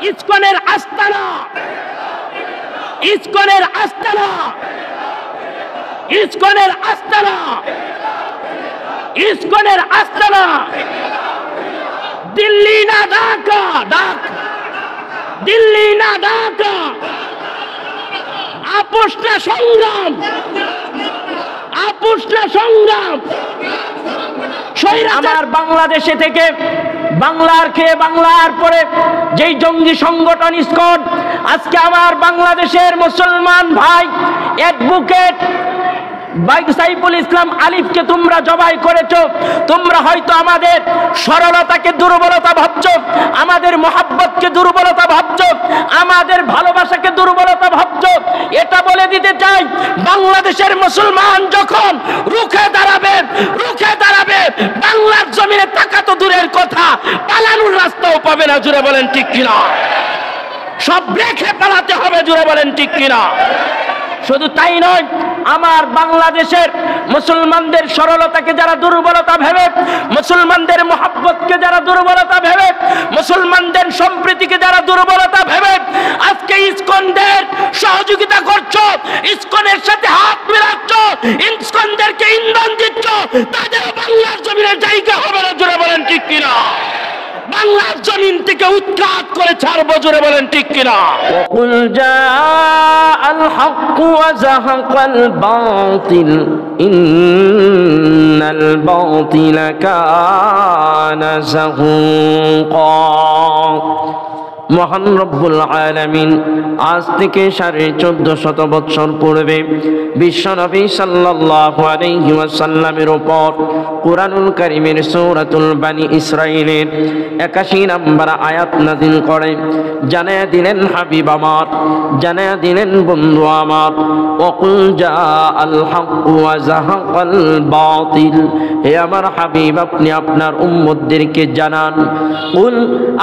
ইসকনের আস্তানা, ইসকনের আস্তানা, ইসকনের আস্তানা, ইসকনের আস্তানা। দিল্লি না ঢাকা, দিল্লি না ঢাকা। আপোষ না সংগ্রাম, আপোষ না সংগ্রাম। আমার বাংলাদেশে থেকে বাংলার খেয়ে বাংলার পরে যেই জঙ্গি সংগঠন ইসকন, আজকে আমার বাংলাদেশের মুসলমান ভাই অ্যাডভোকেট সাইফুল ইসলাম আলিফকে তোমরা জবাই করেছো। তোমরা হয়তো আমাদের সরলতাকে দুর্বলতা ভাবছো, আমাদের মোহাব্বতকে দুর্বলতা ভাবছো, আমাদের ভালোবাসাকে দুর্বলতা ভাবছো। এটা বলে দিতে চাই, বাংলাদেশের মুসলমান যখন রুখে দাঁড়াবে, রুখে দাঁড়াবে, বাংলার জমিনে টাকা তো দূরের কথা, পালানোর রাস্তাও পাবে না। জুড়ে বলেন ঠিক কিনা? সব রেখে পালাতে হবে। জুড়ে বলেন ঠিক কিনা? শুধু তাই নয়, আমার বাংলাদেশের মুসলমানদের সরলতাকে যারা দুর্বলতা ভেবে, মুসলমানদের মোহাব্বতকে যারা দুর্বলতা ভেবে, মুসলমানদের সম্প্রীতিকে যারা দুর্বলতা ভেবে আজকে ইসকনদের সহযোগিতা করছো, ইসকনের সাথে হাত মিলাচ্ছ, ইসকনদেরকে ইন্ধন দিচ্ছ, তাদের বাংলার জমিনের জায়গা হবে না। জোরে বলেন ঠিক কিনা? বাংলার জমিন থেকে উৎখাত করে ছাড়বো। জোরে বলেন ঠিক কিনা? ওয়াকুল জাআল হক ওয়া যাহাকাল বাতিল ইন্নাল বাতিলা কানা যাহুকা। মহান রব্বুল আলামিন আজ থেকে 1450 বছর পূর্বে বিশ্বনবী সাল্লাল্লাহু আলাইহি ওয়াসাল্লামের উপর কুরআনুল কারীমের সূরাতুল বানি ইসরাঈলের 81 নম্বর আয়াত নাযিল করে জানায়া দিলেন, হাবিব আমার, জানায়া দিলেন বন্ধু আমার, ওয়াকুল জাআল হক ওয়া যাহাকাল বাতিল। হে আমার হাবিব, আপনি আপনার উম্মতদেরকে জানান, কুল,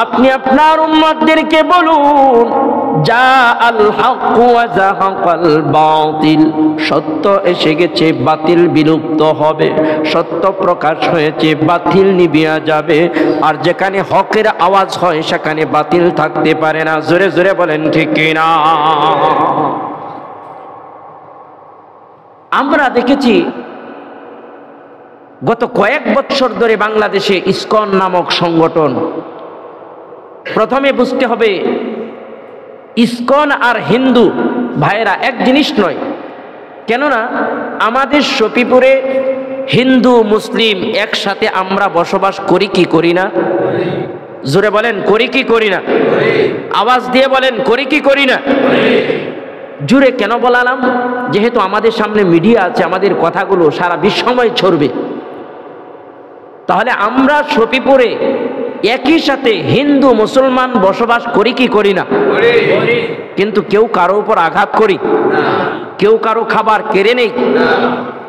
আপনি আপনার উম্মতদের কে বলুন, জাআল হক ওয়া যাহাকাল বাতিল, সত্য এসে গেছে, বাতিল বিলুপ্ত হবে। সত্য প্রকাশ হয়েছে, বাতিল নিভিয়া যাবে। আর যেখানে হকের আওয়াজ হয় সেখানে বাতিল থাকতে পারে না। জোরে জোরে বলেন ঠিক কিনা? আমরা দেখেছি গত কয়েক বছর ধরে বাংলাদেশে ইসকন নামক সংগঠন। প্রথমে বুঝতে হবে, ইসকন আর হিন্দু ভাইয়েরা এক জিনিস নয়। কেননা আমাদের শফিপুরে হিন্দু মুসলিম একসাথে আমরা বসবাস করি কি করি না? জোরে বলেন, করি কি করি না? আওয়াজ দিয়ে বলেন, করি কি করি না? জুড়ে কেন বলালাম? যেহেতু আমাদের সামনে মিডিয়া আছে, আমাদের কথাগুলো সারা বিশ্বময় ছড়বে। তাহলে আমরা শফিপুরে একই সাথে হিন্দু মুসলমান বসবাস করি কি করি না? কিন্তু কেউ কারো উপর আঘাত করি, কেউ কারো খাবার কেড়ে নেই,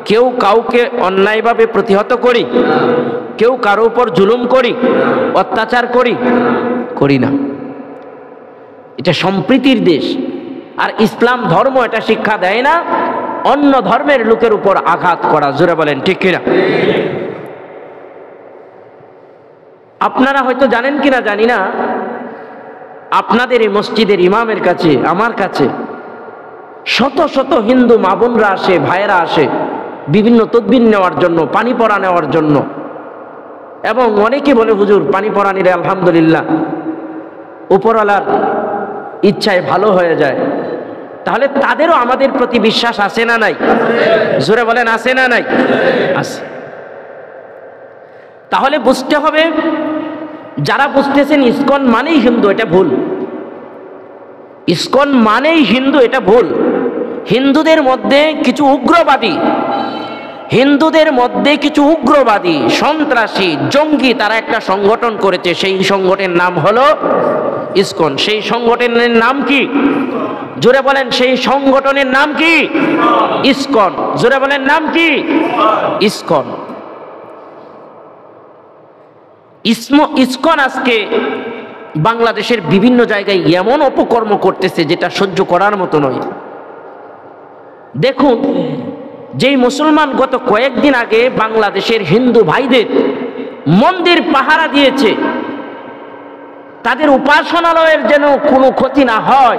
কেউ কাউকে অন্যায়ভাবে প্রতিহত করি, কেউ কারো উপর জুলুম করি, অত্যাচার করি, করি না। এটা সম্প্রীতির দেশ। আর ইসলাম ধর্ম এটা শিক্ষা দেয় না অন্য ধর্মের লোকের উপর আঘাত করা। জোরে বলেন ঠিক কিনা? আপনারা হয়তো জানেন কিনা জানি না, আপনাদের এই মসজিদের ইমামের কাছে, আমার কাছে শত শত হিন্দু মা বোনরা আসে, ভাইয়েরা আসে বিভিন্ন তদবির নেওয়ার জন্য, পানি পড়া নেওয়ার জন্য। এবং অনেকে বলে, হুজুর পানি পড়া নিলে আলহামদুলিল্লাহ উপরওয়ালার ইচ্ছায় ভালো হয়ে যায়। তাহলে তাদেরও আমাদের প্রতি বিশ্বাস আছে না নাই? জোরে বলেন, আছে না নাই? আছে। তাহলে বুঝতে হবে, যারা বুঝতেছেন ইসকন মানেই হিন্দু, এটা ভুল। ইসকন মানেই হিন্দু, এটা ভুল। হিন্দুদের মধ্যে কিছু উগ্রবাদী, হিন্দুদের মধ্যে কিছু উগ্রবাদী, সন্ত্রাসী, জঙ্গি, তারা একটা সংগঠন করেছে। সেই সংগঠনের নাম হলো ইসকন। সেই সংগঠনের নাম কি? জোরে বলেন, সেই সংগঠনের নাম কি? ইসকন। জোরে বলেন, নাম কি? ইসকন। ইসকন আজকে বাংলাদেশের বিভিন্ন জায়গায় এমন অপকর্ম করতেছে যেটা সহ্য করার মতো নয়। দেখুন, যেই মুসলমান গত কয়েকদিন আগে বাংলাদেশের হিন্দু ভাইদের মন্দির পাহারা দিয়েছে, তাদের উপাসনালয়ের যেন কোনো ক্ষতি না হয়,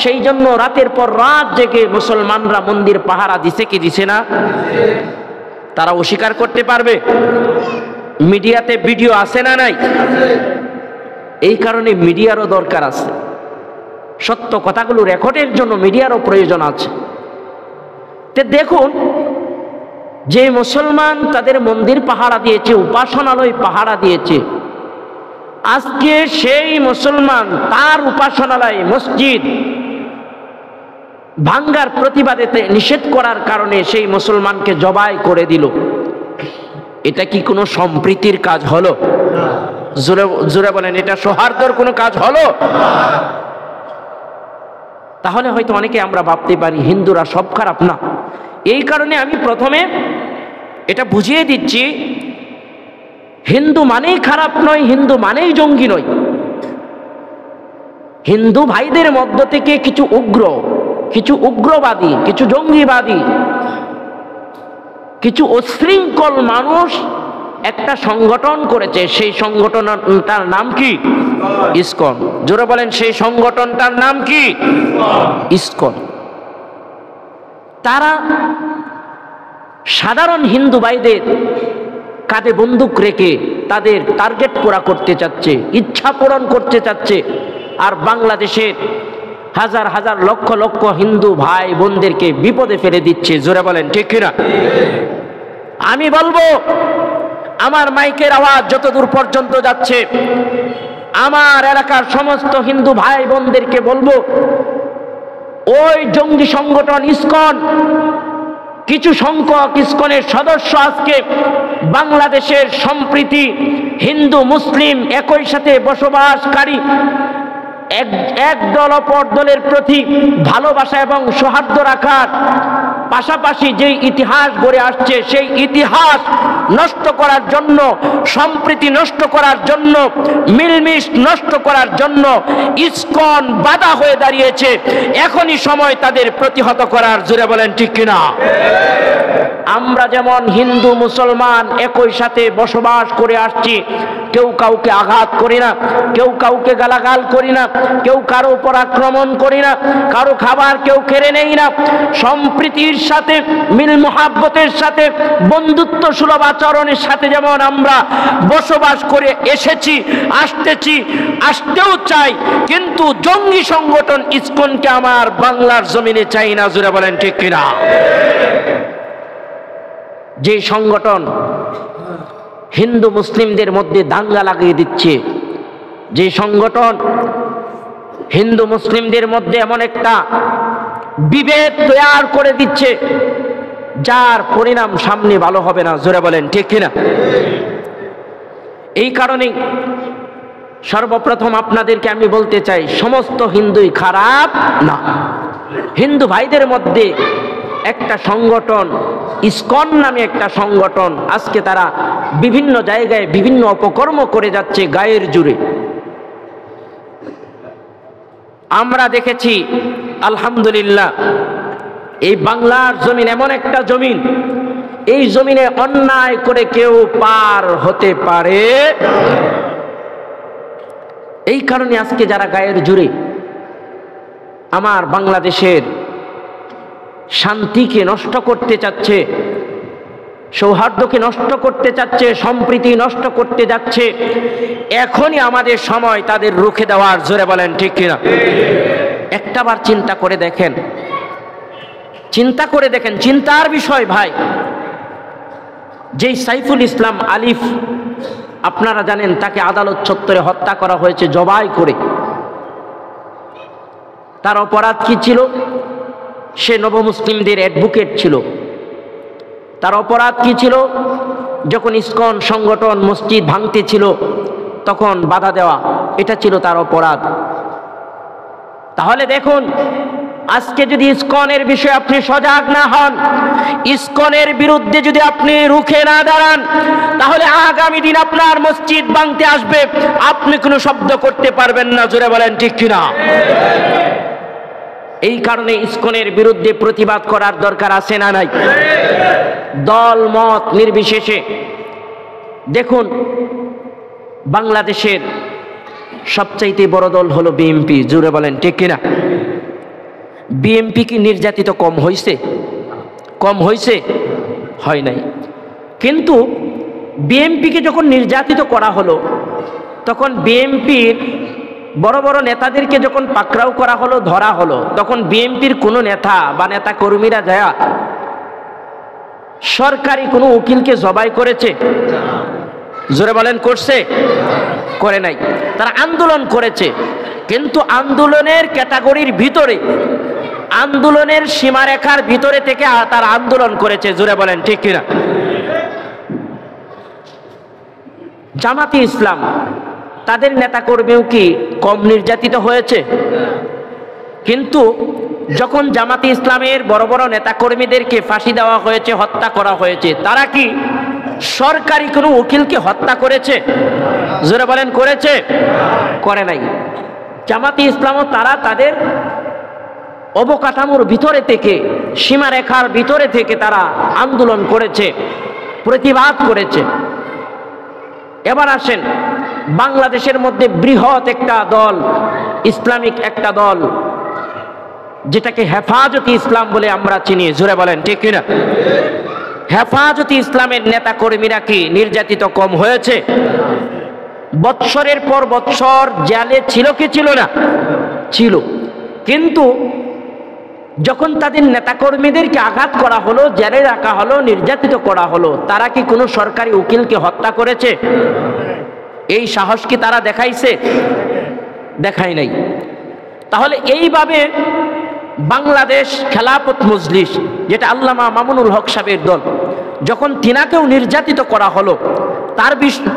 সেই জন্য রাতের পর রাত জেগে মুসলমানরা মন্দির পাহারা দিছে কি দিছে না? তারা অস্বীকার করতে পারবে? মিডিয়াতে ভিডিও আছে না নাই? এই কারণে মিডিয়ারও দরকার আছে, সত্য কথাগুলো রেকর্ডের জন্য মিডিয়ারও প্রয়োজন আছে। তে দেখুন, যে মুসলমান তাদের মন্দির পাহারা দিয়েছে, উপাসনালয় পাহারা দিয়েছে, আজকে সেই মুসলমান তার উপাসনালয় মসজিদ ভাঙ্গার প্রতিবাদে নিষেধ করার কারণে সেই মুসলমানকে জবাই করে দিল। এটা কি কোনো সম্প্রীতির কাজ হলো? জোরে জোরে বলেন, এটা সৌহার্দ্যের কোনো কাজ হলো? তাহলে হয়তো অনেকে আমরা ভাবতে পারি হিন্দুরা সব খারাপ না। এই কারণে আমি প্রথমে এটা বুঝিয়ে দিচ্ছি, হিন্দু মানেই খারাপ নয়, হিন্দু মানেই জঙ্গি নয়। হিন্দু ভাইদের মধ্য থেকে কিছু উগ্রবাদী, কিছু জঙ্গিবাদী, কিছু অশৃঙ্খল মানুষ একটা সংগঠন করেছে। সেই সংগঠনটার নাম কি? ইসকন। জোরে বলেন, সেই সংগঠনটার নাম কি? ইসকন। তারা সাধারণ হিন্দু ভাইদের কাঁধে বন্দুক রেখে তাদের টার্গেট পুরা করতে চাচ্ছে, ইচ্ছা পূরণ করতে চাচ্ছে, আর বাংলাদেশের হাজার হাজার লক্ষ লক্ষ হিন্দু ভাই বোনদেরকে বিপদে ফেলে দিচ্ছে। জোরে বলেন ঠিক কিনা? আমি বলবো, আমার মাইকের আওয়াজ যতদূর পর্যন্ত যাচ্ছে, আমার এলাকার সমস্ত হিন্দু ভাই বোনদেরকে বলবো, ওই জঙ্গি সংগঠন ইসকন, কিছু সংখ্যক ইসকনের সদস্য আজকে বাংলাদেশের সম্প্রীতি, হিন্দু মুসলিম একই সাথে বসবাসকারী এক দল অপর দলের প্রতি ভালোবাসা এবং সৌহার্দ্য রাখার পাশাপাশি যে ইতিহাস গড়ে আসছে, সেই ইতিহাস নষ্ট করার জন্য, সম্প্রীতি নষ্ট করার জন্য, মিলমিশ নষ্ট করার জন্য ইসকন বাধা হয়ে দাঁড়িয়েছে। এখনই সময় তাদের প্রতিহত করার। জোরে বলেন ঠিক কিনা? আমরা যেমন হিন্দু মুসলমান একই সাথে বসবাস করে আসছি, কেউ কাউকে আঘাত করি না, কেউ কাউকে গালাগাল করি না, কেউ কারো উপর আক্রমণ করি না, কারো খাবার কেউ কেড়ে নেই না, সম্প্রীতির সাথে, মিল মোহাব্বতের সাথে, বন্ধুত্ব সুলভ আচরণের সাথে যেমন আমরা বসবাস করে এসেছি, আসতেও চাই, কিন্তু জঙ্গি সংগঠন ইসকনকে আমার বাংলার জমিনে চাই না। জোরে বলেন ঠিক কিনা? যে সংগঠন হিন্দু মুসলিমদের মধ্যে দাঙ্গা লাগিয়ে দিচ্ছে, যে সংগঠন হিন্দু মুসলিমদের মধ্যে এমন একটা বিভেদ তৈরি করে দিচ্ছে, যার পরিণাম সামনে ভালো হবে না। জোরে বলেন ঠিক কিনা? এই কারণে সর্বপ্রথম আপনাদেরকে আমি বলতে চাই, সমস্ত হিন্দুই খারাপ না। হিন্দু ভাইদের মধ্যে একটা সংগঠন, ইসকন নামে একটা সংগঠন, আজকে তারা বিভিন্ন জায়গায় বিভিন্ন অপকর্ম করে যাচ্ছে গায়ের জুড়ে। আমরা দেখেছি আলহামদুলিল্লাহ, এই বাংলার জমিন এমন একটা জমিন, এই জমিনে অন্যায় করে কেউ পার হতে পারে। এই কারণে আজকে যারা গায়ের জুড়ে আমার বাংলাদেশের শান্তিকে নষ্ট করতে চাচ্ছে, সৌহার্দ্যকে নষ্ট করতে চাচ্ছে, সম্প্রীতি নষ্ট করতে যাচ্ছে, এখনই আমাদের সময় তাদের রুখে দেওয়ার। জোরে বলেন ঠিক কিনা? একটাবার চিন্তা করে দেখেন, চিন্তার বিষয় ভাই। যেই সাইফুল ইসলাম আলিফ, আপনারা জানেন, তাকে আদালত চত্বরে হত্যা করা হয়েছে জবাই করে। তার অপরাধ কি ছিল? সে নবমুসলিমদের অ্যাডভোকেট ছিল। তার অপরাধ কি ছিল? যখন ইসকন সংগঠন মসজিদ ভাঙতে ছিল তখন বাধা দেওয়া, এটা ছিল তার অপরাধ। তাহলে দেখুন, আজকে যদি ইসকনের বিষয়ে আপনি সজাগ না হন, ইসকনের বিরুদ্ধে যদি আপনি রুখে না দাঁড়ান, তাহলে আগামী দিন আপনার মসজিদ ভাঙতে আসবে, আপনি কোনো শব্দ করতে পারবেন না। জোরে বলেন ঠিক কিনা? এই কারণে ইসকনের বিরুদ্ধে প্রতিবাদ করার দরকার আছে না নাই? দল মত নির্বিশেষে। দেখুন, বাংলাদেশের সবচাইতে বড় দল হলো বিএনপি। জোরে বলেন ঠিক কিনা? বিএনপি কি নির্যাতিত কম হয়েছে? কম হয়েছে? হয় নাই। কিন্তু বিএনপিকে যখন নির্যাতিত করা হলো, তখন বিএনপির বড় বড় নেতাদেরকে যখন পাকড়াও করা হলো, ধরা হলো, তখন বিএনপির কোনো নেতা বা নেতা কর্মীরা যায় সরকারি কোনো উকিলকে জবাই করেছে? জোরে বলেন করছে? করে নাই। তারা আন্দোলন করেছে, কিন্তু আন্দোলনের ক্যাটাগরির ভিতরে, আন্দোলনের সীমারেখার ভিতরে থেকে তারা আন্দোলন করেছে। জোরে বলেন ঠিক কিনা? জামাতে ইসলাম তাদের নেতাকর্মীও কি কম নির্যাতিত হয়েছে? কিন্তু যখন জামাতে ইসলামের বড় বড় নেতাকর্মীদেরকে ফাঁসি দেওয়া হয়েছে, হত্যা করা হয়েছে, তারা কি সরকারি কোনো উকিলকে হত্যা করেছে? জোরে বলেন করেছে? করে নাই। জামাতে ইসলামও তারা তাদের অবকাঠামোর ভিতরে থেকে, সীমারেখার ভিতরে থেকে তারা আন্দোলন করেছে, প্রতিবাদ করেছে। এবার আসেন, বাংলাদেশের মধ্যে বৃহৎ একটা দল, ইসলামিক একটা দল, যেটাকে হেফাজতে ইসলাম বলে আমরা চিনি। জোরে বলেন ঠিক কিনা? হেফাজতে ইসলামের নেতা কর্মীরা কি নির্যাতিত কম হয়েছে? বৎসরের পর বৎসর জেলে ছিল কি ছিল না? ছিল। কিন্তু যখন তাদের নেতাকর্মীদেরকে আঘাত করা হলো, জেলে রাখা হলো, নির্যাতিত করা হলো, তারা কি কোনো সরকারি উকিলকে হত্যা করেছে? এই সাহস কি তারা দেখাইছে? দেখায় নাই। তাহলে এইভাবে বাংলাদেশ খেলাফত মজলিস, যেটা আল্লামা মামুনুল হক সাহেবের দল, যখন তিনাকেও নির্যাতিত করা হলো,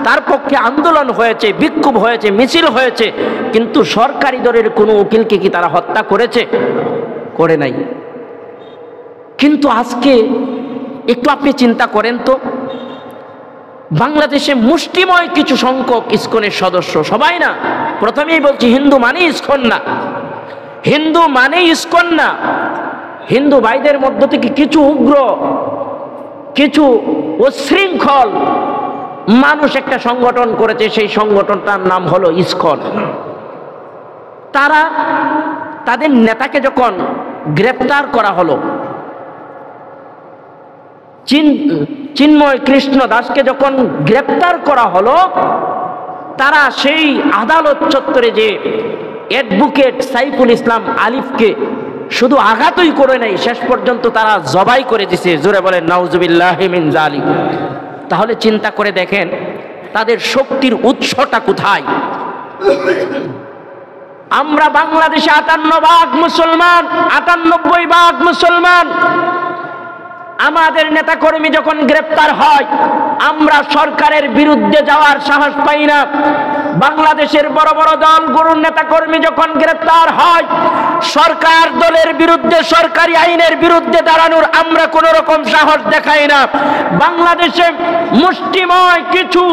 তার পক্ষে আন্দোলন হয়েছে, বিক্ষোভ হয়েছে, মিছিল হয়েছে, কিন্তু সরকারি দলের কোনো উকিলকে কি তারা হত্যা করেছে? করে নাই। কিন্তু আজকে একটু আপনি চিন্তা করেন তো, বাংলাদেশে মুষ্টিময় কিছু সংখ্যক ইসকনের সদস্য, সবাই না, প্রথমেই বলছি হিন্দু মানে ইসকন না, হিন্দু মানে ইসকন না, হিন্দু ভাইদের মধ্য থেকে কিছু উগ্র, কিছু উচ্ছৃঙ্খল মানুষ একটা সংগঠন করেছে, সেই সংগঠনটার নাম হলো ইসকন। তারা তাদের নেতাকে যখন গ্রেপ্তার করা হলো, চিন্ময় কৃষ্ণ দাসকে যখন গ্রেপ্তার করা হলো, তারা সেই আদালত চত্বরে যে অ্যাডভোকেট সাইফুল ইসলাম আলিফকে শুধু আঘাতই করে নাই, শেষ পর্যন্ত তারা জবাই করে দিছে। জোরে বলেন নাউজুবিল্লাহি মিন যালিক। তাহলে চিন্তা করে দেখেন তাদের শক্তির উৎসটা কোথায়। আমরা বাংলাদেশে 58% মুসলমান, 98% মুসলমান। আমাদের নেতাকর্মী যখন গ্রেপ্তার হয়, আমরা সরকারের বিরুদ্ধে যাওয়ার সাহস পাই না। বাংলাদেশের বড় বড় দল গুরুর নেতাকর্মী যখন গ্রেপ্তার হয়, সরকার দলের বিরুদ্ধে, সরকারি আইনের বিরুদ্ধে দাঁড়ানোর আমরা কোনো রকম সাহস দেখাই না। বাংলাদেশে মুষ্টিময় কিছু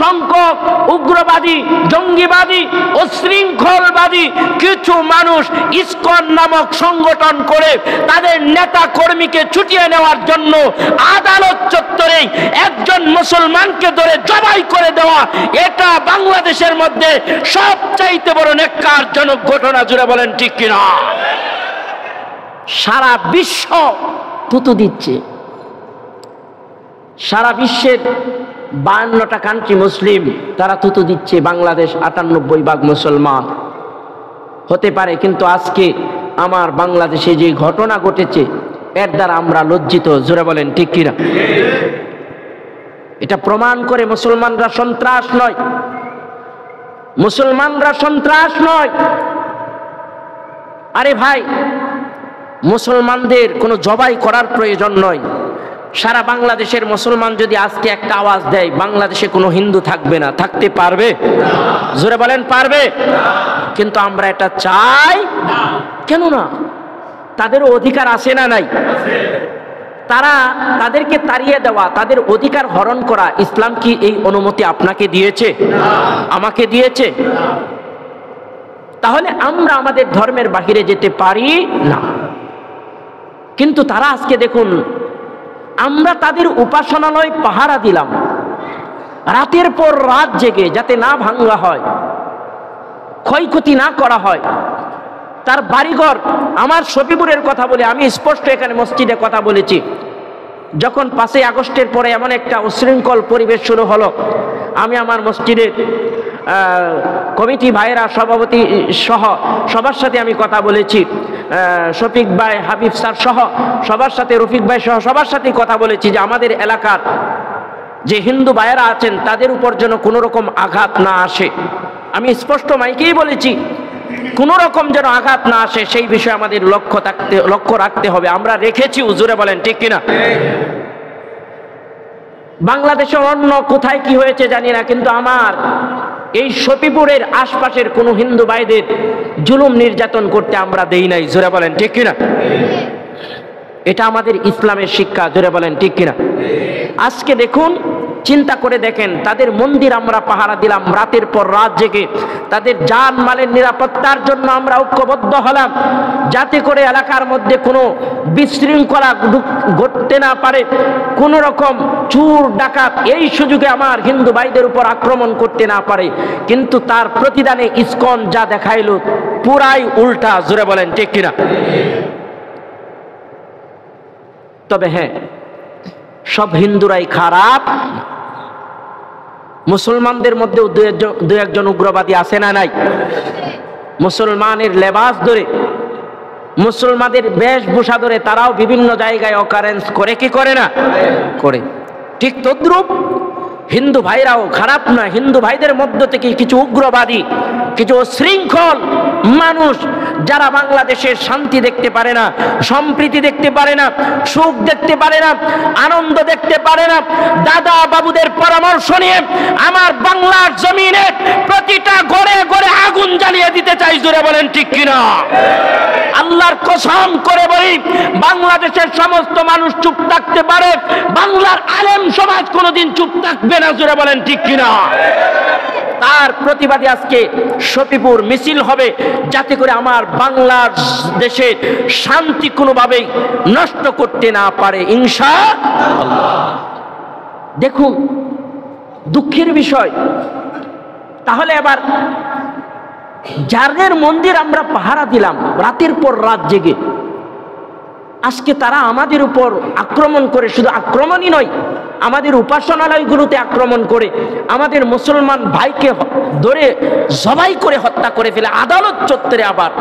সংখ্যক উগ্রবাদী, জঙ্গিবাদী, উচ্ছৃঙ্খলবাদী কিছু মানুষ ইসকন নামক সংগঠন করে তাদের নেতা কর্মীকে ছুটিয়ে নেওয়ার জন্য আদালত চত্বরে একজন মুসলমানকে ধরে জবাই করে দেওয়া, এটা বাংলাদেশের মধ্যে সবচাইতে বড় নেককারজনক ঘটনা। জুড়ে বলেন ঠিক কিনা? সারা বিশ্ব থুতু দিচ্ছে। সারা বিশ্বের 52টা কান্ট্রি মুসলিম, তারা থুতু দিচ্ছে। বাংলাদেশ 98% মুসলমান হতে পারে, কিন্তু আজকে আমার বাংলাদেশে যে ঘটনা ঘটেছে এর দ্বারা আমরা লজ্জিত। জোরে বলেন ঠিক কিনা? এটা প্রমাণ করে মুসলমানরা সন্ত্রাস নয়, মুসলমানরা সন্ত্রাস নয়। আরে ভাই, মুসলমানদের কোনো জবাই করার প্রয়োজন নয়। সারা বাংলাদেশের মুসলমান যদি আজকে একটা আওয়াজ দেয়, বাংলাদেশে কোনো হিন্দু থাকবে না। থাকতে পারবে? জোরে বলেন পারবে? কিন্তু আমরা এটা চাই কেন না? তাদেরও অধিকার আছে না নাই? তারা তাদেরকে তাড়িয়ে দেওয়া, তাদের অধিকার হরণ করা, ইসলাম কি এই অনুমতি আপনাকে দিয়েছে? আমাকে দিয়েছে? তাহলে আমরা আমাদের ধর্মের বাহিরে যেতে পারি না। কিন্তু তারা আজকে দেখুন, আমরা তাদের উপাসনালয় পাহারা দিলাম রাতের পর রাত জেগে, যাতে না ভাঙ্গা হয়। ক্ষয়ক্ষতি না করা হয়, তার বাড়িঘর, আমার শফিপুরের কথা বলে আমি স্পষ্ট এখানে মসজিদে কথা বলেছি, যখন 5ই আগস্টের পরে এমন একটা উশৃঙ্খল পরিবেশ শুরু হলো, আমি আমার মসজিদের কমিটি ভাইয়েরা, সভাপতি সহ সবার সাথে আমি কথা বলেছি, শফিক ভাই, হাবিব স্যার সহ সবার সাথে, রফিক ভাই সহ সবার সাথেই কথা বলেছি যে আমাদের এলাকার যে হিন্দু ভাইয়েরা আছেন তাদের উপর যেন কোনো রকম আঘাত না আসে। আমি স্পষ্ট মাইকেই বলেছি, কোনো রকম যেন আঘাত না আসে সেই বিষয়ে আমাদের লক্ষ্য রাখতে হবে। আমরা রেখেছি, হুজুরে বলেন ঠিক কিনা? বাংলাদেশের অন্য কোথায় কি হয়েছে জানি না, কিন্তু আমার এই শফিপুরের আশপাশের কোনো হিন্দু ভাইদের জুলুম নির্যাতন করতে আমরা দেই নাই, জোরে বলেন ঠিক কিনা? এটা আমাদের ইসলামের শিক্ষা, জোরে বলেন ঠিক কিনা? আজকে দেখুন, চিন্তা করে দেখেন, তাদের মন্দির আমরা পাহারা দিলাম রাতের পর রাত জেগে, তাদের জান মালের নিরাপত্তার জন্য আমরা ঐক্যবদ্ধ হলাম, যাতে করে এলাকার মধ্যে কোনো বিশৃঙ্খলা ঘটতে না পারে, কোনো রকম চোর ডাকাত এই সুযোগে আমার হিন্দু ভাইদের উপর আক্রমণ করতে না পারে। কিন্তু তার প্রতিদানে ইসকন যা দেখাইল পুরাই উল্টা, জোরে বলেন ঠিক কিনা? তবে হ্যাঁ, সব হিন্দুরাই খারাপ, মুসলমানদের মধ্যেও দু একজন উগ্রবাদী আছে না নাই? মুসলমানের লেবাস ধরে, মুসলমানদের বেশভূষা ধরে তারাও বিভিন্ন জায়গায় অকারেন্স করে, কি করে না? করে। ঠিক তদ্রূপ হিন্দু ভাইরাও খারাপ না, হিন্দু ভাইদের মধ্য থেকে কিছু উগ্রবাদী, কিছু শৃঙ্খল মানুষ যারা বাংলাদেশের শান্তি দেখতে পারে না, সম্প্রীতি দেখতে পারে না, সুখ দেখতে পারে না, আনন্দ দেখতে পারে না, দাদা বাবুদের পরামর্শ নিয়ে আমার বাংলার জমিনে প্রতিটা ঘরে ঘরে আগুন জ্বালিয়ে দিতে চাই, জোরে বলেন ঠিক কিনা? আল্লাহর কসম করে বলি, বাংলাদেশের সমস্ত মানুষ চুপ থাকতে পারে, বাংলার আলেম সমাজ কোনোদিন চুপ থাকবে না, জোরে বলেন ঠিক কিনা? তার প্রতিবাদে আজকে শফিপুর মিছিল হবে, যাতে করে আমার বাংলার দেশে শান্তি কোনোভাবেই নষ্ট করতে না পারে, ইনশাআল্লাহ। দেখুন, দুঃখের বিষয়, তাহলে এবার যাদের মন্দির আমরা পাহারা দিলাম রাতের পর রাত জেগে, আজকে তারা আমাদের উপর আক্রমণ করে, শুধু আক্রমণই নয়, আমাদের উপাসনালয়গুলোতে আক্রমণ করে, আমাদের মুসলমান ভাইকে ধরে জবাই করে হত্যা করে ফেলে আদালত চত্বরে আবার।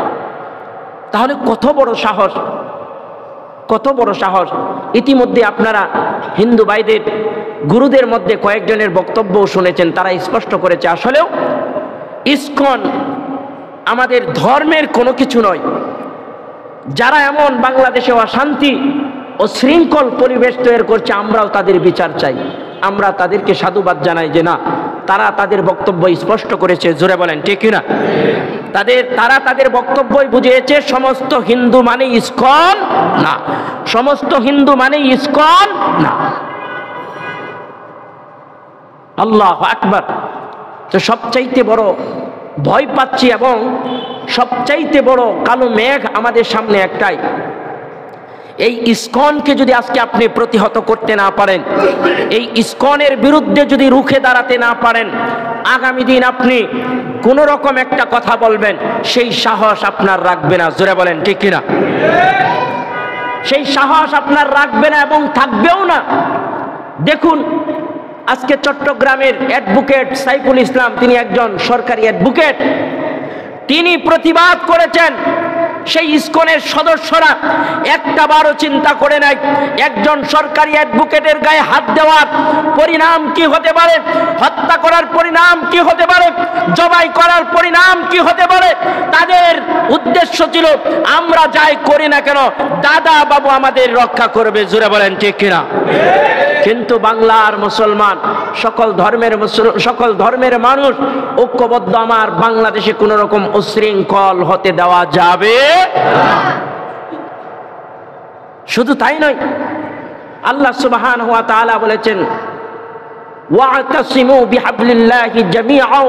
তাহলে কত বড় সাহস, কত বড় সাহস! ইতিমধ্যে আপনারা হিন্দু ভাইদের গুরুদের মধ্যে কয়েকজনের বক্তব্যও শুনেছেন, তারা স্পষ্ট করেছে আসলেও ইসকন আমাদের ধর্মের কোনো কিছু নয়। যারা এমন বাংলাদেশে অশান্তি ও শৃঙ্খল পরিবেশ তৈরি করছে, আমরাও তাদের বিচার চাই, আমরা তাদেরকে সাধুবাদ জানাই যে না, তারা তাদের বক্তব্য স্পষ্ট করেছে, জোরে বলেন ঠিক না? তারা তাদের বক্তব্যই বুঝিয়েছে সমস্ত হিন্দু মানে ইসকন না, সমস্ত হিন্দু মানে ইসকন না। আল্লাহু আকবার! তো সবচাইতে বড় ভয় পাচ্ছি এবং সবচাইতে বড় কালো মেঘ আমাদের সামনে একটাই, এই ইসকনকে যদি আজকে আপনি প্রতিহত করতে না পারেন, এই ইসকনের বিরুদ্ধে যদি রুখে দাঁড়াতে না পারেন, আগামী দিন আপনি কোন রকম একটা কথা বলবেন, সেই সাহস আপনার রাখবে না, জোরে বলেন ঠিক কিনা? সেই সাহস আপনার রাখবে না এবং থাকবেও না। দেখুন, আজকে চট্টগ্রামের অ্যাডভোকেট সাইফুল ইসলাম, তিনি একজন সরকারি অ্যাডভোকেট, তিনি প্রতিবাদ করেছেন। সেই ইসকনের সদস্যরা একটা বারও চিন্তা করে নাই একজন সরকারি অ্যাডভোকেটের গায়ে হাত দেওয়ার পরিণাম কি হতে পারে, হত্যা করার পরিণাম কি হতে পারে, জবাই করার পরিণাম কি হতে পারে। তাদের উদ্দেশ্য ছিল আমরা যাই করি না কেন দাদা বাবু আমাদের রক্ষা করবে, জোরে বলেন ঠিক কিনা? কিন্তু বাংলার মুসলমান, সকল ধর্মের মানুষ ঐক্যবদ্ধ, আমার বাংলাদেশে কোন রকম উশৃঙ্খল হতে দেওয়া যাবে না। শুধু তাই নয়, আল্লাহ সুবহানাহু ওয়া তাআলা বলেছেন ওয়া'তাসিমু বিহাবলিল্লাহি জামিআও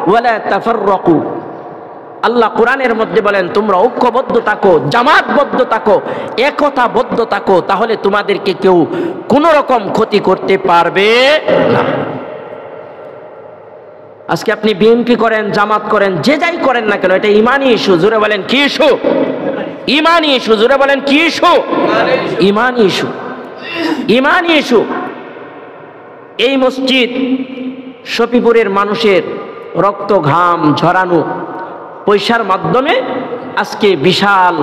ওয়া লা তাফাররাকু। আল্লাহ কোরআনের মধ্যে বলেন তোমরা ঐক্যবদ্ধ থাকো, জামাতবদ্ধ থাকো, একতাবদ্ধ থাকো, তাহলে তোমাদেরকে কেউ কোন রকম ক্ষতি করতে পারবে না। আজকে আপনি বিএনপি করেন, জামাত করেন, যে যাই করেন না কেন, এটা ইমানি ইস্যু। জোরে বলেন কি ইস্যু? ইমানি ইস্যু। জোরে বলেন কি ইস্যু? ইমানি ইস্যু। ইমানি ইস্যু। এই মসজিদ শফিপুরের মানুষের রক্ত ঘাম ঝরানো পয়সার মাধ্যমে আজকে বিশাল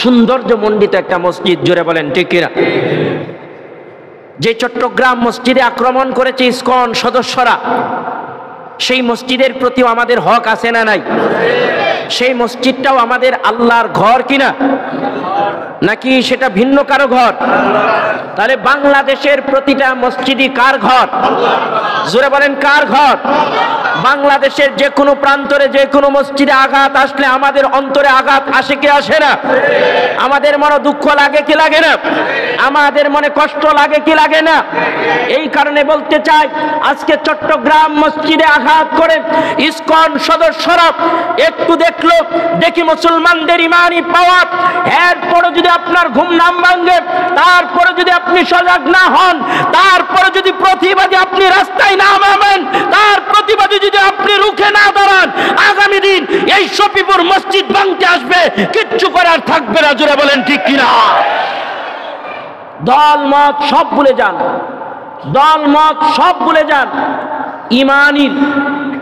সৌন্দর্যমণ্ডিত একটা মসজিদ। জোরে বলেন ঠিক কিনা? যে চট্টগ্রাম মসজিদে আক্রমণ করেছে ইসকন সদস্যরা, সেই মসজিদের প্রতিও আমাদের হক আছে না নাই? সেই মসজিদটাও আমাদের আল্লাহর ঘর কিনা, নাকি সেটা ভিন্ন কারো ঘর? তাহলে বাংলাদেশের প্রতিটা মসজিদই কার ঘর? জোরে বলেন কার ঘর? বাংলাদেশের যে কোনো প্রান্তরে যে কোনো মসজিদে আঘাত আসলে আমাদের অন্তরে আঘাত আসে কি আসে না? আমাদের মনে দুঃখ লাগে কি লাগে না? আমাদের মনে কষ্ট লাগে কি লাগে না? এই কারণে বলতে চাই, আজকে চট্টগ্রাম মসজিদে আঘাত করে ইসকন সদস্যরা একটু দেখলো, দেখি মুসলমানদের ইমানি পাওয়ার, এরপরে যদি আপনার ঘুম নাম ভাঙে, তারপরে যদি আপনি সজাগ না হন, তারপরে যদি প্রতিবাদী আপনি রাস্তায় না নামেন, তার প্রতিবাদী যদি আপনি রুখে না দাঁড়ান, আগামী দিন এই শফিপুর মসজিদ ভাঙতে আসবে, কিচ্ছু করার থাকবে না। জোরে বলেন ঠিক কিনা? দল মত সব ভুলে যান, দল মত সব ভুলে যান। ইমানির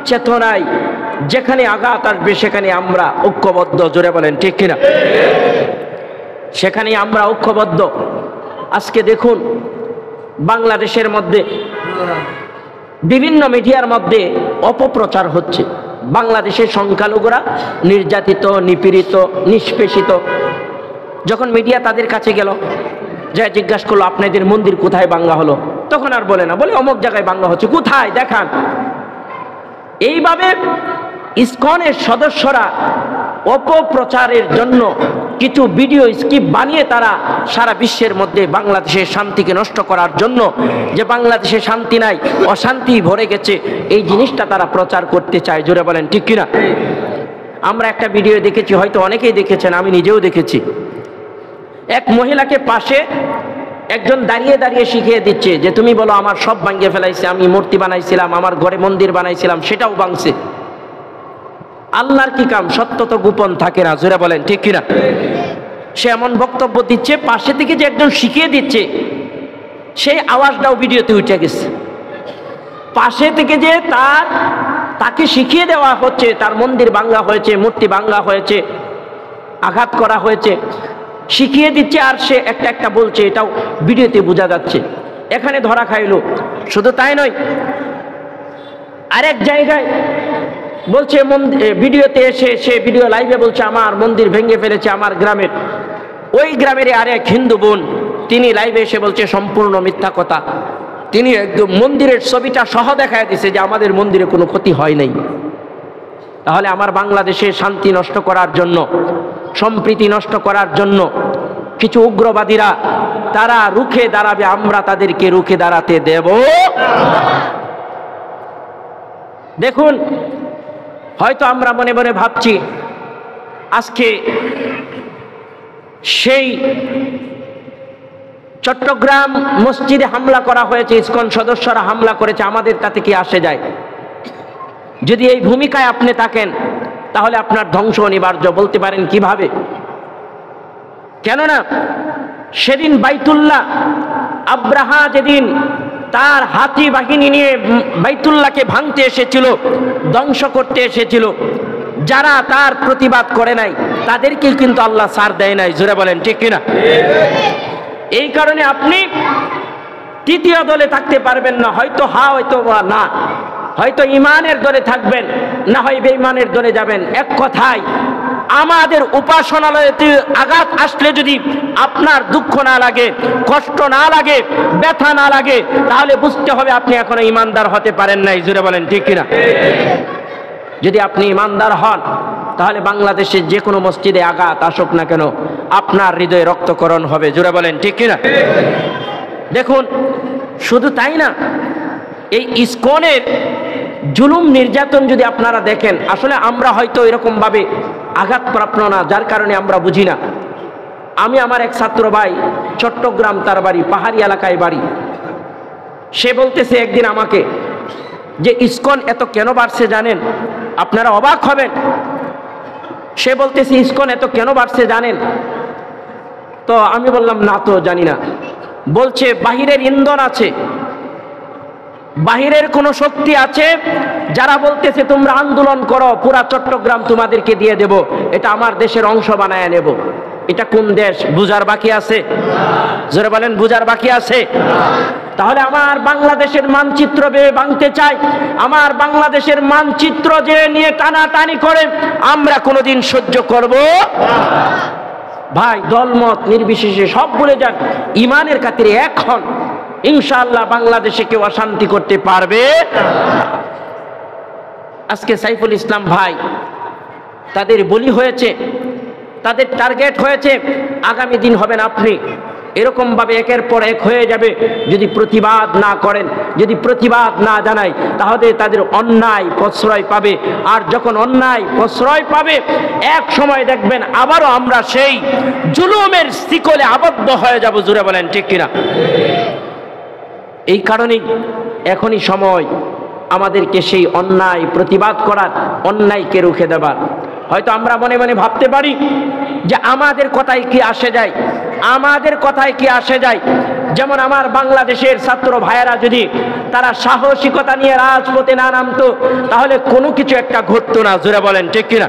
চেতনায় যেখানে আঘাত আসবে সেখানে আমরা ঐক্যবদ্ধ। জোরে বলেন ঠিক কিনা? সেখানে আমরা ঐক্যবদ্ধ। আজকে দেখুন বাংলাদেশের মধ্যে বিভিন্ন মিডিয়ার মধ্যে অপপ্রচার হচ্ছে, বাংলাদেশের সংখ্যালঘুরা নির্যাতিত, নিপীড়িত, নিষ্পেষিত। যখন মিডিয়া তাদের কাছে গেল, যা জিজ্ঞাসা করলো আপনাদের মন্দির কোথায় ভাঙ্গা হলো, তখন আর বলে না, বলে অমুক জায়গায় ভাঙ্গা হচ্ছে, কোথায় দেখান। এইভাবে ইসকনের সদস্যরা অপপ্রচারের জন্য কিছু ভিডিও স্ক্রিপ্ট বানিয়ে তারা সারা বিশ্বের মধ্যে বাংলাদেশের শান্তিকে নষ্ট করার জন্য, যে বাংলাদেশে শান্তি নাই, অশান্তি ভরে গেছে, এই জিনিসটা তারা প্রচার করতে চায়। জোরে বলেন ঠিক কিনা? আমরা একটা ভিডিও দেখেছি, হয়তো অনেকেই দেখেছেন, আমি নিজেও দেখেছি। এক মহিলাকে পাশে একজন দাঁড়িয়ে দাঁড়িয়ে শিখিয়ে দিচ্ছে যে তুমি বলো আমার সব ভাঙিয়ে ফেলাইছে, আমি মূর্তি বানাইছিলাম, আমার ঘরে মন্দির বানাইছিলাম, সেটাও ভাঙছে। আল্লাহর কি কাম, সত্য তো গোপন থাকে না। জোরে বলেন ঠিক কিনা? সে এমন বক্তব্য দিচ্ছে, পাশে থেকে যে একজন শিখিয়ে দিচ্ছে সেই আওয়াজটাও ভিডিওতে উঠে গেছে। পাশে থেকে যে তাকে শিখিয়ে দেওয়া হচ্ছে, তার মন্দির ভাঙ্গা হয়েছে, মূর্তি ভাঙ্গা হয়েছে, আঘাত করা হয়েছে, শিখিয়ে দিচ্ছে, আর সে একটা একটা বলছে, এটাও ভিডিওতে বোঝা যাচ্ছে। এখানে ধরা খাইল। শুধু তাই নয়, আরেক জায়গায় বলছে ভিডিওতে এসে, সে ভিডিও লাইভে বলছে আমার মন্দির ভেঙে ফেলেছে আমার গ্রামের। ওই গ্রামের আরেক হিন্দু বোন, তিনি লাইভে এসে বলছে সম্পূর্ণ মিথ্যা কথা। তিনি একদম মন্দিরের ছবিটা সহ দেখায় দিছে যে আমাদের মন্দিরে কোনো ক্ষতি হয় নাই। তাহলে আমার বাংলাদেশে শান্তি নষ্ট করার জন্য, সম্প্রীতি নষ্ট করার জন্য কিছু উগ্রবাদীরা তারা রুখে দাঁড়াবে, আমরা তাদেরকে রুখে দাঁড়াতে দেব। দেখুন, হয়তো আমরা মনে মনে ভাবছি আজকে সেই চট্টগ্রাম মসজিদে হামলা করা হয়েছে, ইসকন সদস্যরা হামলা করেছে, আমাদের তাতে কি আসে যায়? যদি এই ভূমিকায় আপনি থাকেন তাহলে আপনার ধ্বংস অনিবার্য। বলতে পারেন কিভাবে? কেননা সেদিন বাইতুল্লাহ, আব্রাহা যেদিন তার হাতি বাহিনী নিয়ে বাইতুল্লাহকে ভাঙতে এসেছিল, ধ্বংস করতে এসেছিল, যারা তার প্রতিবাদ করে নাই তাদেরকে কিন্তু আল্লাহ ছাড় দেয় নাই। জোরে বলেন ঠিক কিনা? এই কারণে আপনি তৃতীয় দলে থাকতে পারবেন না, হয়তো হয়তো না, হয়তো ইমানের দলে থাকবেন, না হয় বেঈমানের দলে যাবেন। এক কথায় আমাদের উপাসনালয়তে আঘাত আসলে যদি আপনার দুঃখ না লাগে, কষ্ট না লাগে, ব্যথা না লাগে, তাহলে বুঝতে হবে আপনি এখনো ইমানদার হতে পারেন নাই। জোরে বলেন ঠিক কিনা? যদি আপনি ইমানদার হন তাহলে বাংলাদেশের যে কোনো মসজিদে আঘাত আসুক না কেন আপনার হৃদয়ে রক্তকরণ হবে। জোরে বলেন ঠিক কিনা? দেখুন, শুধু তাই না, এই ইসকনের জুলুম নির্যাতন যদি আপনারা দেখেন, আসলে আমরা হয়তো এরকম ভাবে আঘাতপ্রাপ্ত না, যার কারণে আমরা বুঝি না। আমি আমার এক ছাত্র ভাই, চট্টগ্রাম তার বাড়ি, পাহাড়ি এলাকায় বাড়ি, সে বলতেছে একদিন আমাকে যে ইসকন এত কেন বাড়ছে জানেন? আপনারা অবাক হবেন। সে বলতেছে ইসকন এত কেন বাড়ছে জানেন? তো আমি বললাম না তো জানি না। বলছে বাহিরের ইন্ধন আছে, বাহিরের কোন শক্তি আছে যারা বলতেছে তোমরা আন্দোলন করো, পুরা চট্টগ্রাম তোমাদেরকে দিয়ে দেব, এটা আমার দেশের অংশ বানায় নেব। এটা কোন দেশ? বুঝার বাকি আছে? জোরে বলেন, বুঝার বাকি আছে? তাহলে আমার বাংলাদেশের মানচিত্র ভাঙতে চাই, আমার বাংলাদেশের মানচিত্র যে নিয়ে টানাটানি করে আমরা কোনোদিন সহ্য করব ভাই? দলমত নির্বিশেষে সব ভুলে যান, ইমানের খাতিরে এখন ইনশাআল্লাহ বাংলাদেশে কেউ অশান্তি করতে পারবে। আজকে সাইফুল ইসলাম ভাই তাদের বলি হয়েছে, তাদের টার্গেট হয়েছে। আগামী দিন হবেন আপনি, এরকম ভাবে একের পর এক হয়ে যাবে। যদি প্রতিবাদ না করেন, যদি প্রতিবাদ না জানাই, তাহলে তাদের অন্যায় প্রশ্রয় পাবে। আর যখন অন্যায় প্রশ্রয় পাবে, এক সময় দেখবেন আবারও আমরা সেই জুলুমের শিকলে আবদ্ধ হয়ে যাব। জুড়ে বলেন ঠিক কিনা? এই কারণেই এখনই সময় আমাদেরকে সেই অন্যায় প্রতিবাদ করার, অন্যায়কে রুখে দেবার। হয়তো আমরা মনে মনে ভাবতে পারি যে আমাদের কথায় কি আসে যায়, আমাদের কথায় কি আসে যায়। যেমন আমার বাংলাদেশের ছাত্র ভাইয়েরা যদি তারা সাহসিকতা নিয়ে রাজপথে না নামতো, তাহলে কোনো কিছু একটা ঘটতো না। জোরে বলেন ঠিক কিনা?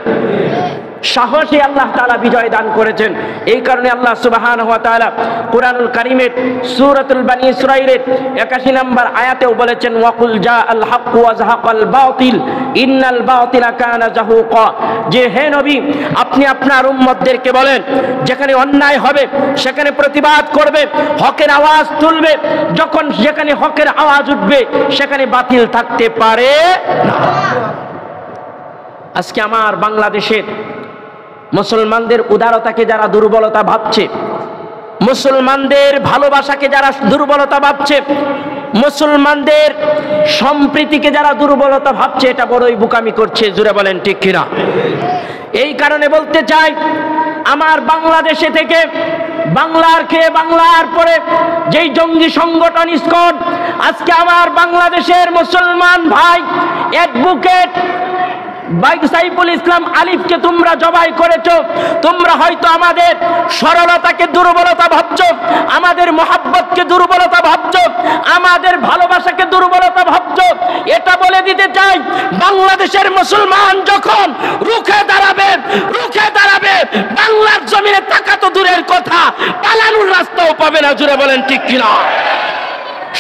সাহসে আল্লাহ তাআলা বিজয় দান করেছেন। এই কারণে আল্লাহ সুবহানাহু ওয়া তাআলা কুরআনুল কারীমের সূরাতুল বনী ইসরাঈলের 81 নম্বর আয়াতেও বলেছেন, ওয়াকুল জাআল হাক্কু ওয়া যাহাকাল বাতিল ইন্নাল বাতিলা কানা যাহুকা। যে হে নবী, আপনি আপনার উম্মতদেরকে বলেন যেখানে অন্যায় হবে সেখানে প্রতিবাদ করবে, হকের আওয়াজ তুলবে। যখন যেখানে হকের আওয়াজ উঠবে সেখানে বাতিল থাকতে পারে না। আজকে আমার বাংলাদেশের মুসলমানদের উদারতাকে যারা দুর্বলতা ভাবছে, মুসলমানদের ভালোবাসাকে যারা দুর্বলতা ভাবছে, মুসলমানদের সম্প্রীতিকে যারা দুর্বলতা ভাবছে, এটা বড়ই বোকামি করছে। জুড়ে বলেন ঠিক কিনা? এই কারণে বলতে চাই, আমার বাংলাদেশে থেকে বাংলার খেয়ে বাংলার পরে যেই জঙ্গি সংগঠন ইসকন, আজকে আমার বাংলাদেশের মুসলমান ভাই অ্যাডভোকেট সাইফুল ইসলাম আলিফকে তোমরা জবাই করেছো। তোমরা হয়তো আমাদের সরলতাকে দুর্বলতা ভাবছো, আমাদের মোহাব্বতকে দুর্বলতা ভাবছো, আমাদের ভালোবাসাকে দুর্বলতা ভাবছো। এটা বলে দিতে চাই, বাংলাদেশের মুসলমান যখন রুখে দাঁড়াবে, রুখে দাঁড়াবে, বাংলার জমিনে টাকা তো দূরের কথা, পালানোর রাস্তাও পাবে না। জুড়ে বলেন ঠিক কিনা?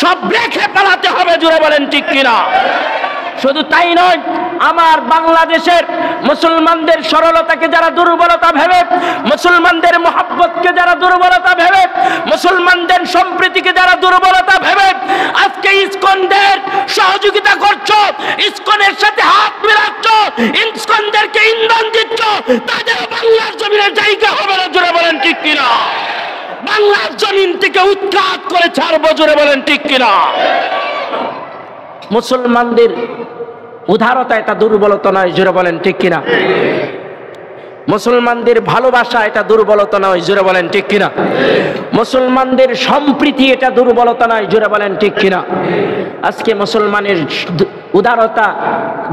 সব রেখে পালাতে হবে। জুড়ে বলেন ঠিক কিনা? শুধু তাই নয়, আমার বাংলাদেশের মুসলমানদের সরলতাকে যারা দুর্বলতা ভেবে, মুসলমানদের মোহাব্বতকে যারা দুর্বলতা ভেবে, মুসলমানদের সম্প্রীতিকে যারা দুর্বলতা ভেবে আজকে ইসকনদের সহযোগিতা করছো, ইসকনের সাথে হাত মিলাচ্ছ, ইসকনদেরকে ইন্ধন দিচ্ছ, তাদের বাংলার জমিনের জায়গা হবে না। জোরে বলেন ঠিক কিনা? বাংলার জমিন থেকে উৎখাত করে ছাড়বো। জোরে বলেন ঠিক কিনা? মুসলমানদের উদারতা এটা দুর্বলতা নয়। জোরে বলেন ঠিক কিনা? মুসলমানদের ভালোবাসা এটা দুর্বলতা নয়। জোরে বলেন ঠিক কিনা? মুসলমানদের সম্প্রীতি এটা দুর্বলতা নয়। জোরে বলেন ঠিক কিনা? আজকে মুসলমানের উদারতা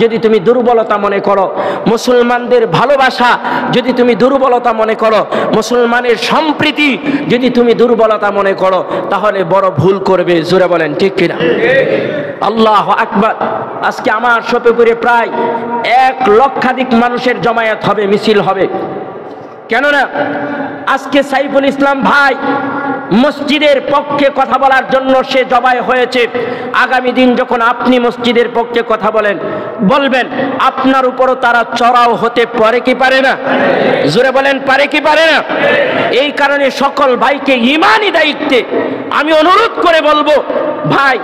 যদি তুমি দুর্বলতা মনে করো, মুসলমানদের ভালোবাসা যদি তুমি দুর্বলতা মনে করো, মুসলমানের সম্প্রীতি যদি তুমি দুর্বলতা মনে করো, তাহলে বড় ভুল করবে। জোরে বলেন ঠিক কিনা? আল্লাহু আকবার। আজকে আমার শফিপুরে প্রায় 1 লক্ষাধিক মানুষের জমায়েত হবে, মিছিল হবে। কেননা আজকে সাইফুল ইসলাম ভাই মসজিদের পক্ষে কথা বলার জন্য সে জবাই হয়েছে। আগামী দিন যখন আপনি মসজিদের পক্ষে কথা বলবেন, আপনার উপরও তারা চড়াও হতে পারে কি পারে না? জোরে বলেন, পারে কি পারে না? এই কারণে সকল ভাইকে ঈমানি দায়িত্বে আমি অনুরোধ করে বলবো, ভাই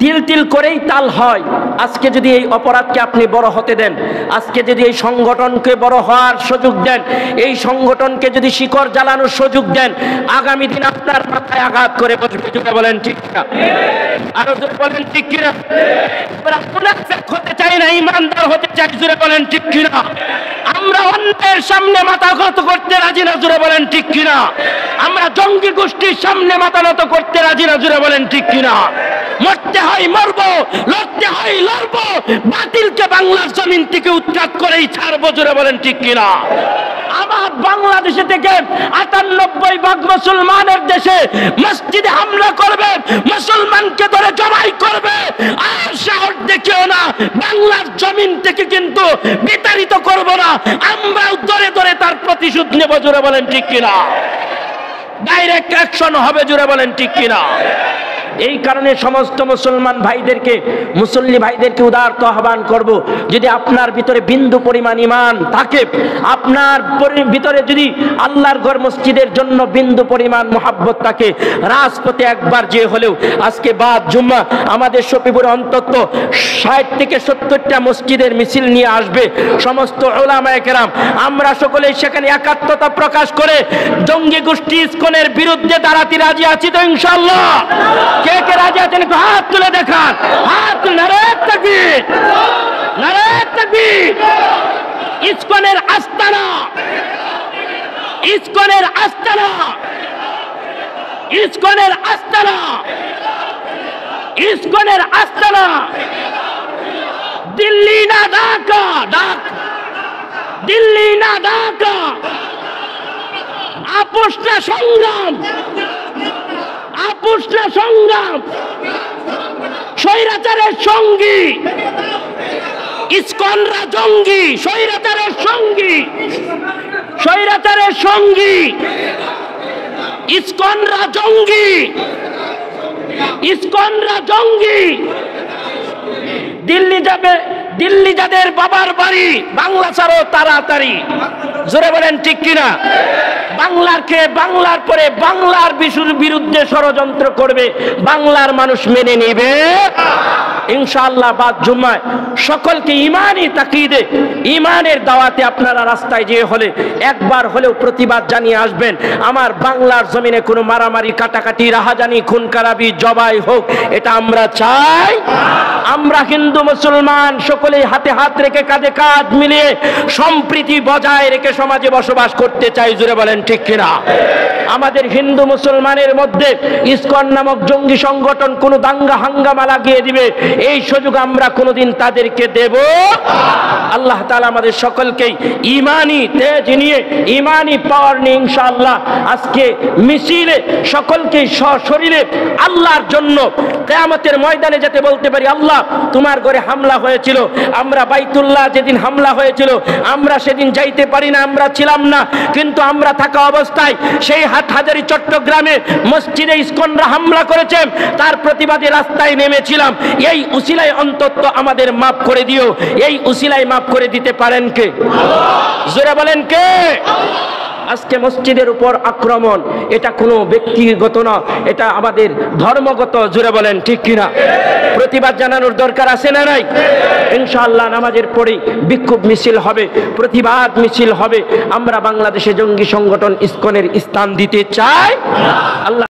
তিল তিল করেই তাল হয়। আজকে যদি এই অপরাধকে আপনি বড় হতে দেন, আজকে যদি এই সংগঠনকে বড় হওয়ার সুযোগ দেন, এই সংগঠনকে যদি শিকড় জ্বালানোর সুযোগ দেন, আগামী দিন আপনার মাথায় আঘাত করে বসবে। জোরে বলেন ঠিক কিনা? আরো জোরে বলেন ঠিক কিনা? আমরা মুনাফিক হতে চাই না, ইমানদার হতে চাই। জোরে বলেন ঠিক কিনা? আমরা অন্যের সামনে মাথা নত করতে রাজি না। জোরে বলেন ঠিক কিনা? আমরা জঙ্গি গোষ্ঠীর সামনে মাথা নত করতে রাজি না। জোরে বলেন ঠিক কিনা? মরতে হয় মরবো, লড়তে হয় লড়বো, বাতিলকে বাংলার জমিন থেকে উৎখাত করেই ছাড়বো। জোরে বলেন ঠিক কিনা? আমার বাংলাদেশে থেকে 98% মুসলমানের দেশে মসজিদে হামলা করবে, মুসলমানকে ধরে জবাই করবে, আর সাহস দেখিও না। বাংলার জমিন থেকে কিন্তু বিতাড়িত করব না, আমরাও ধরে ধরে তার প্রতিশোধ নেব। জোরে বলেন ঠিক কিনা? ডাইরেক্ট অ্যাকশন হবে। জোরে বলেন ঠিক কিনা? এই কারণে সমস্ত মুসলমান ভাইদেরকে, মুসল্লি ভাইদেরকে উদারত আহ্বান করব, যদি আপনার ভিতরে বিন্দু পরিমাণ ঈমান থাকে, আপনার ভিতরে যদি আল্লাহর ঘর মসজিদের জন্য বিন্দু পরিমাণ মুহাব্বত থাকে, রাজপথে একবার যে হলেও আজকে বাদ জুম্মা আমাদের শফিপুরে অন্তত 60 থেকে 70টা মসজিদের মিছিল নিয়ে আসবে সমস্ত উলামায়ে কেরাম। আমরা সকলেই সেখানে একাত্মতা প্রকাশ করে জঙ্গি গোষ্ঠী ইসকনের বিরুদ্ধে দাঁড়াতে রাজি আছি তো ইনশাআল্লাহ? কে কে রাজি আছেন একটু হাত তুলে দেখান। হাত তুলে, নারে তাকবীর, নারে তাকবীর। ইসকনের আস্তানা, ইসকনের আস্তানা, ইসকনের আস্তানা, ইসকনের আস্তানা। দিল্লি না ঢাকা, দিল্লি না ঢাকা। আপোষ না সংগ্রাম, আপোষ না সংগ্রাম। স্বৈরাচারের সঙ্গী ইসকনরা জঙ্গি, স্বৈরাচারের সঙ্গী, স্বৈরাচারের সঙ্গী ইসকনরা জঙ্গি, ইসকনরা জঙ্গি। দিল্লি যাবে, দিল্লি যাদের বাবার বাড়ি, বাংলা ছাড়ো তাড়াতাড়ি। জোরে বলেন ঠিক কিনা? বাংলাকে, বাংলার পরে বাংলার বিরুদ্ধে ষড়যন্ত্র করবে, বাংলার মানুষ মেনে নেবে ইনশাআল্লাহ। বাদ জুম্মায় সকলকে ইমানি তাকিদে, ইমানের দাওয়াতে আপনারা রাস্তায় যে হলে একবার হলেও প্রতিবাদ জানিয়ে আসবেন। আমার বাংলার জমিনে কোনো মারামারি, কাটাকাটি, রাহাজানি, খুন খারাপি, জবাই হোক, এটা আমরা চাই। আমরা হিন্দু মুসলমান সকলেই হাতে হাত রেখে, কাঁধে কাঁধ মিলিয়ে সম্প্রীতি বজায় রেখে সমাজে বসবাস করতে চাই। জোরে বলেন ঠিক কিনা? আমাদের হিন্দু মুসলমানের মধ্যে ইসকন নামক জঙ্গি সংগঠন কোনো দাঙ্গা হাঙ্গামা লাগিয়ে দিবে, এই সুযোগ আমরা কোনোদিন তাদেরকে দেব। আল্লাহ তাআলা আমাদের সকলকেই ইমানি তেজ নিয়ে, ইমানি পাওয়ার নিয়ে ইনশাআল্লাহ আজকে মিছিলে সকলকে সশরীরে আল্লাহর জন্য কিয়ামতের ময়দানে যেতে বলতে পারি, আল্লাহ তোমার ঘরে হামলা হয়েছিল, আমরা বাইতুল্লাহ যেদিন হামলা হয়েছিল আমরা সেদিন যাইতে পারি না, আমরা ছিলাম না, কিন্তু আমরা থাকা অবস্থায় সেই হাটহাজারী চট্টগ্রামে মসজিদে ইসকনরা হামলা করেছে, তার প্রতিবাদে রাস্তায় নেমেছিলাম। এই উসিলায় অন্তত আমাদের মাফ করে দিও। এই উসিলায় মাফ করে দিতে পারেন কে? জোরে বলেন কে? আজকে মসজিদের উপর আক্রমণ, এটা কোনো ব্যক্তিগত না, এটা আমাদের ধর্মগত। জোরে বলেন ঠিক কিনা? প্রতিবাদ জানানোর দরকার আছে না নাই? ইনশাআল্লাহ নামাজের পরে বিক্ষোভ মিছিল হবে, প্রতিবাদ মিছিল হবে। আমরা বাংলাদেশে জঙ্গি সংগঠন ইসকনের স্থান দিতে চাই। আল্লাহ